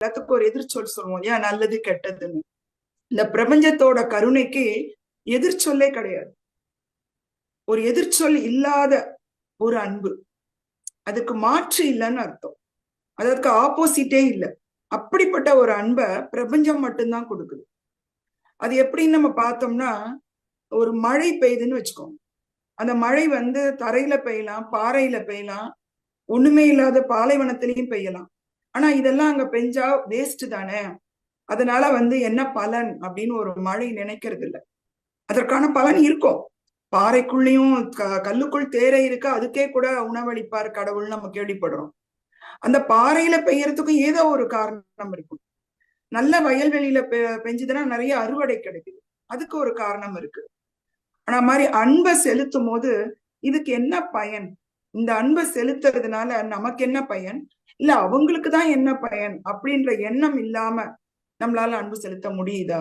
எல்லாத்துக்கும் ஒரு எதிர்ச்சொல் சொல்லுவோம், ஏன் நல்லது கெட்டதுன்னு. இந்த பிரபஞ்சத்தோட கருணைக்கு எதிர்ச்சொல்லே கிடையாது. ஒரு எதிர்ச்சொல் இல்லாத ஒரு அன்பு, அதுக்கு மாற்று இல்லைன்னு அர்த்தம். அதற்கு ஆப்போசிட்டே இல்லை. அப்படிப்பட்ட ஒரு அன்பை பிரபஞ்சம் மட்டும்தான் கொடுக்குது. அது எப்படின்னு நம்ம பார்த்தோம்னா, ஒரு மழை பெய்யுதுன்னு வச்சுக்கோங்க. அந்த மழை தரையில பெய்யலாம், பாறையில பெய்யலாம், ஒண்ணுமே இல்லாத பாலைவனத்திலையும் பெய்யலாம். ஆனா இதெல்லாம் அங்க பெஞ்சா வேஸ்ட் தானே, அதனால என்ன பலன் அப்படின்னு ஒரு மழை நினைக்கிறது இல்லை. அதற்கான பலன் இருக்கும். பாறைக்குள்ளேயும் கல்லுக்குள் தேரை இருக்கு, அதுக்கே கூட உணவளிப்பார் கடவுள் நம்ம கேள்விப்படுறோம். அந்த பாறையில பெய்யறதுக்கும் ஏதோ ஒரு காரணம் இருக்கும். நல்ல வயல்வெளியில பெஞ்சதுன்னா நிறைய அறுவடை கிடைக்குது, அதுக்கு ஒரு காரணம் இருக்கு. ஆனா மாதிரி அன்பை செலுத்தும் போது இதுக்கு என்ன பயன், இந்த அன்பை செலுத்துறதுனால நமக்கு என்ன பயன், இல்ல அவங்களுக்கு தான் என்ன பயன் அப்படின்ற எண்ணம் இல்லாம நம்மளால அன்பு செலுத்த முடியுதா?